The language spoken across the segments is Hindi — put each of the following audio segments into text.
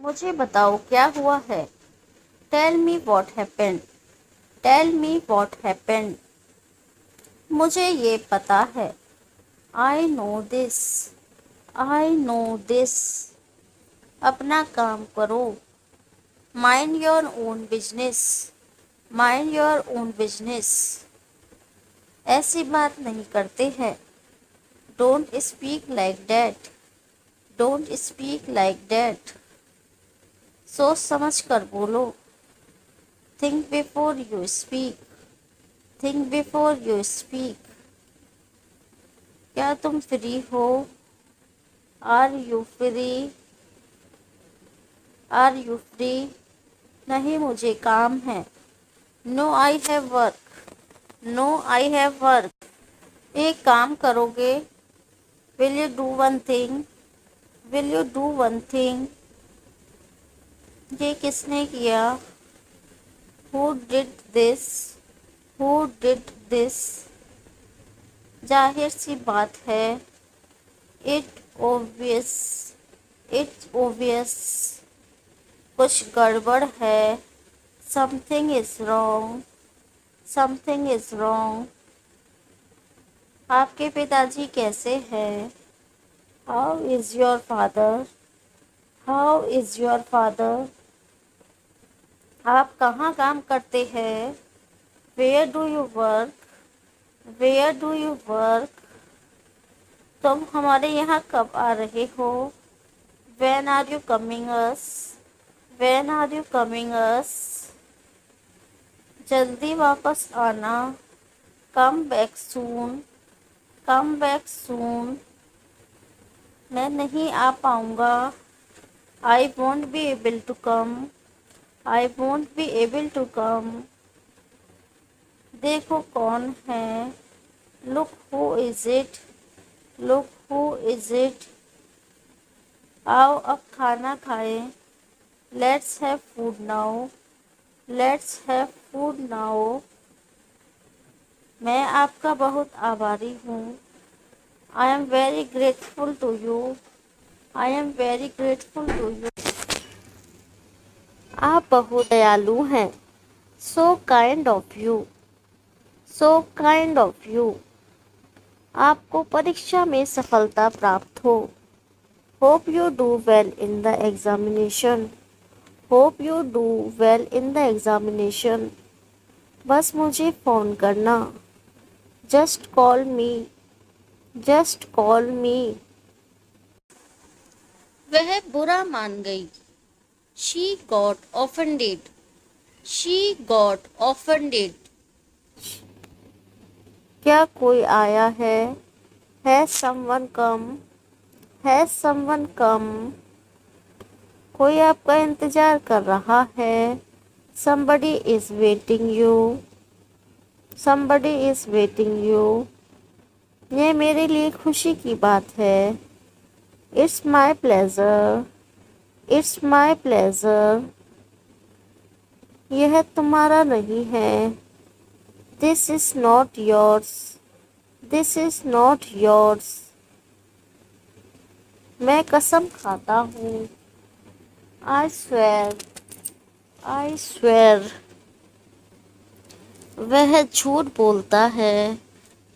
मुझे बताओ क्या हुआ है। Tell me what happened. Tell me what happened. मुझे ये पता है। I know this. I know this. अपना काम करो। Mind your own business. Mind your own business. ऐसी बात नहीं करते हैं। Don't speak like that. Don't speak like that. सोच समझ कर बोलो। Think before you speak. Think before you speak. क्या तुम फ्री हो? Are you free? Are you free? नहीं, मुझे काम है। No I have work. No I have work. एक काम करोगे? Will you do one thing? Will you do one thing? ये किसने किया? Who did this? Who did this? जाहिर सी बात है। It obvious. It's obvious. कुछ गड़बड़ है। Something is wrong. Something is wrong. आपके पिताजी कैसे हैं? How is your father? How is your father? आप कहाँ काम करते हैं? Where do you work? Where do you work? तुम हमारे यहाँ कब आ रहे हो? When are you coming us? When are you coming us? जल्दी वापस आना। Come back soon. Come back soon. मैं नहीं आ पाऊँगा। I won't be able to come. I won't be able to come. देखो कौन है। Look who is it? Look who is it? आओ अब खाना खाएं। Let's have food now. Let's have food now. मैं आपका बहुत आभारी हूँ। I am very grateful to you. I am very grateful to you. आप बहुत दयालु हैं। So kind of you. So kind of you. आपको परीक्षा में सफलता प्राप्त हो। Hope you do well in the examination. Hope you do well in the examination. बस मुझे फ़ोन करना। Just call me. Just call me. वह बुरा मान गई। She got offended. She got offended. क्या कोई आया है? Has someone come? Has someone come? कोई आपका इंतजार कर रहा है। Somebody is waiting you. Somebody is waiting you. ये मेरे लिए खुशी की बात है। It's my pleasure. It's my pleasure. यह तुम्हारा नहीं है। This is not yours. This is not yours. मैं कसम खाता हूँ। I swear. I swear. वह झूठ बोलता है।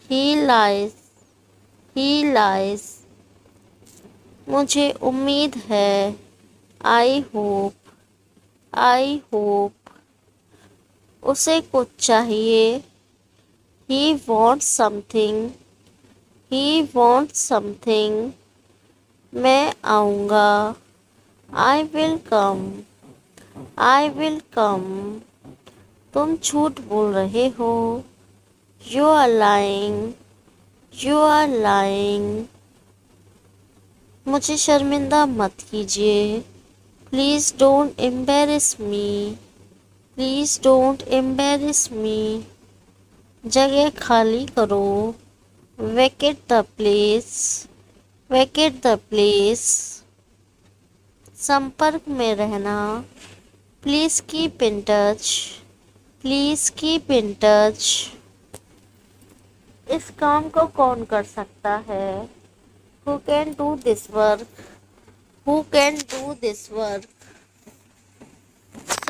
He lies. He lies. मुझे उम्मीद है। I hope. I hope. उसे कुछ चाहिए। He wants something. He wants something. मैं आऊँगा। I will come. I will come. तुम झूठ बोल रहे हो। You are lying. You are lying. मुझे शर्मिंदा मत कीजिए। Please don't embarrass me. Please don't embarrass me. जगह खाली करो। Vacate the place. Vacate the place. संपर्क में रहना। Please keep in touch. Please keep in touch. इस काम को कौन कर सकता है? Who can do this work? Who can do this work?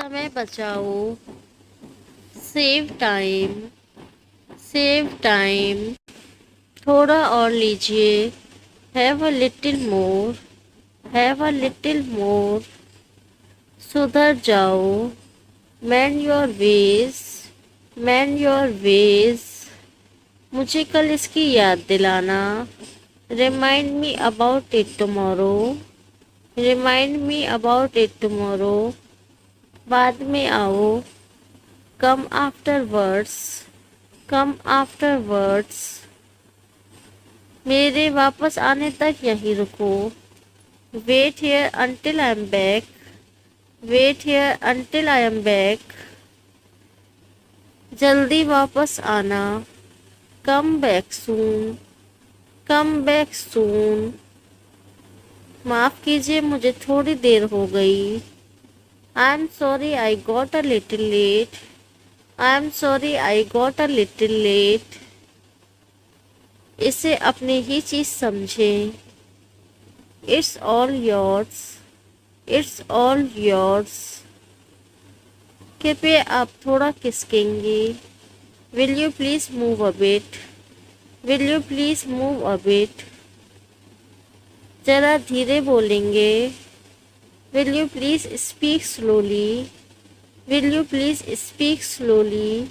समय बचाओ, सेव टाइम, सेव टाइम। थोड़ा और लीजिए, have a little more, have a little more. सुधर जाओ, mend your ways, mend your ways. मुझे कल इसकी याद दिलाना, remind me about it tomorrow, remind me about it tomorrow. बाद में आओ, come afterwards, come afterwards. मेरे वापस आने तक यहीं रुको, wait here until I am back, wait here until I am back. जल्दी वापस आना, come back soon, come back soon. माफ़ कीजिए, मुझे थोड़ी देर हो गई। I am sorry I got a little late, I am sorry I got a little late. इसे अपनी ही चीज़ समझें। It's all yours, it's all yours. कृपया आप थोड़ा खिसकेंगे। Will you please move a bit, will you please move a bit. ज़रा धीरे बोलेंगे। Will you please speak slowly, will you please speak slowly.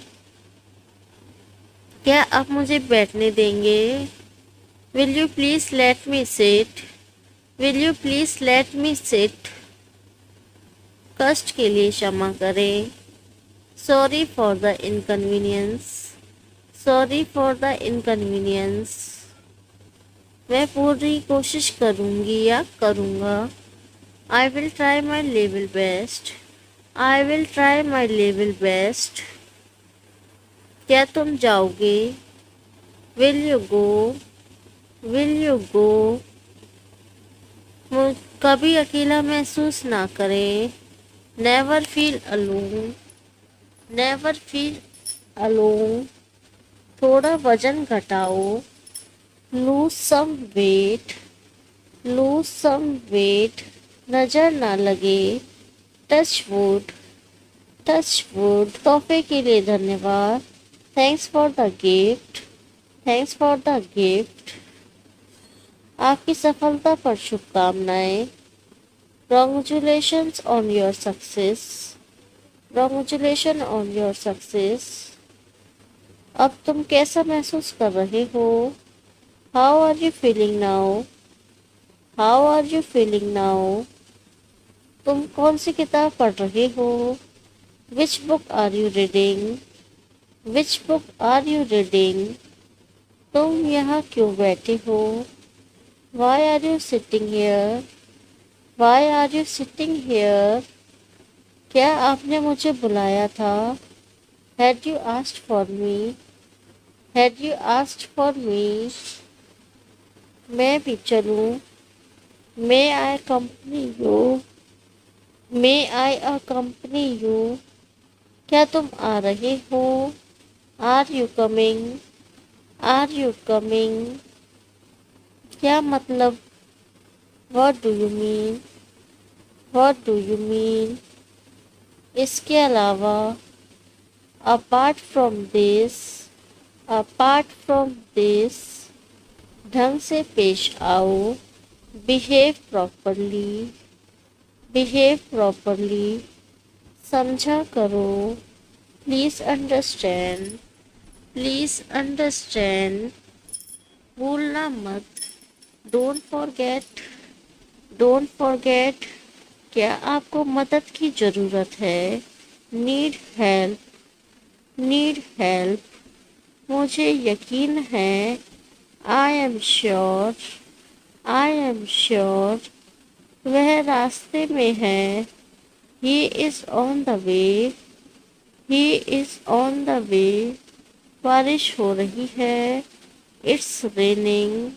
क्या आप मुझे बैठने देंगे? Will you please let me seat, will you please let me sit. कष्ट के लिए क्षमा करें। Sorry for the inconvenience, sorry for the inconvenience. मैं पूरी कोशिश करूँगी या करूँगा। I will try my level best, I will try my level best. क्या तुम जाओगे? Will you go, will you go. कभी अकेला महसूस ना करें। Never feel alone, never feel alone. थोड़ा वजन घटाओ, lose some weight, lose some weight. नज़र ना लगे, टच वुड, टच वुड। तोहफे के लिए धन्यवाद, thanks for the gift, thanks for the gift. आपकी सफलता पर शुभकामनाएं। Congratulations on your success, congratulation on your success. अब तुम कैसा महसूस कर रहे हो? How are you feeling now, how are you feeling now. तुम कौन सी किताब पढ़ रहे हो? Which book are you reading, which book are you reading. तुम यहाँ क्यों बैठे हो? Why are you sitting here, why are you sitting here. क्या आपने मुझे बुलाया था? Had you asked for me, had you asked for me. मैं भी चलूँ? May I company you, may I accompany you. क्या तुम आ रहे हो? Are you coming, are you coming. क्या मतलब? What do you mean, what do you mean. इसके अलावा, apart from this, apart from this. ढंग से पेश आओ, बिहेव प्रॉपरली, बिहेव प्रॉपरली। समझा करो, प्लीज़ अंडरस्टैंड, प्लीज़ अंडरस्टैंड। भूलना मत, डोंट फॉरगेट, डोंट फॉरगेट। क्या आपको मदद की ज़रूरत है? Need help, need help. मुझे यकीन है, I am sure, I am sure. वह रास्ते में है, he is on the way, he is on the way. बारिश हो रही है, इट्स रेनिंग,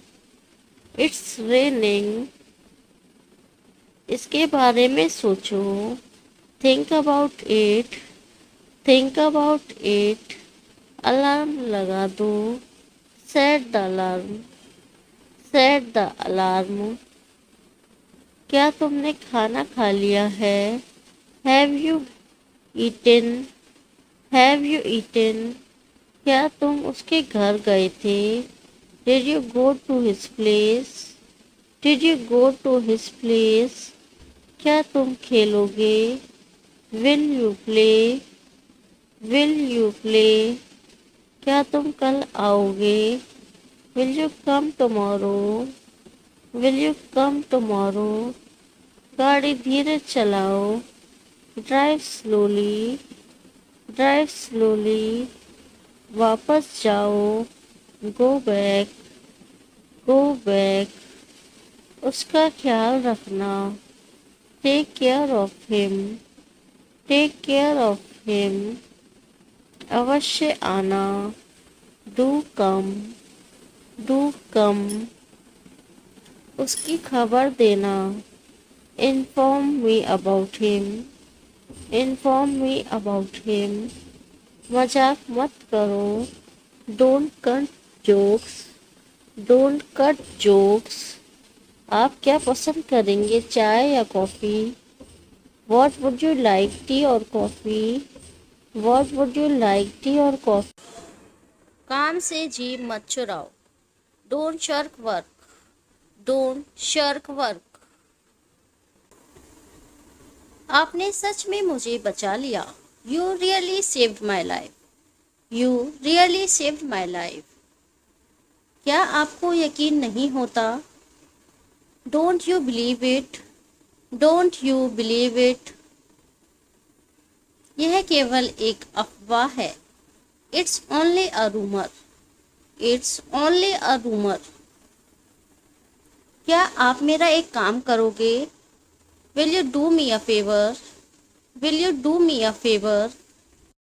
इट्स रेनिंग। इसके बारे में सोचो, think about it, think about it. Alarm लगा दो, set the alarm, set the alarm. क्या तुमने खाना खा लिया है? Have you eaten? Have you eaten? क्या तुम उसके घर गए थे? Did you go to his place? Did you go to his place? क्या तुम खेलोगे? Will you play? Will you play? क्या तुम कल आओगे? Will you come tomorrow? Will you come tomorrow? गाड़ी धीरे चलाओ। Drive slowly. Drive slowly. वापस जाओ। Go back. Go back. उसका ख्याल रखना। Take care of him. Take care of him. अवश्य आना। Do come. Do come. उसकी खबर देना। Inform me about him. Inform me about him. मजाक मत करो। Don't cut jokes. Don't cut jokes. आप क्या पसंद करेंगे, चाय या coffee? What would you like, tea और coffee? What would you like, tea और कॉफ़ी? काम से जी मत चुराओ। Don't shirk work. Don't shirk work. आपने सच में मुझे बचा लिया। You really saved my life. You really saved my life. क्या आपको यकीन नहीं होता? Don't you believe it? Don't you believe it? यह केवल एक अफवाह है। It's only a rumour. It's only a rumour. क्या आप मेरा एक काम करोगे? Will you do me a favour? Will you do me a favour?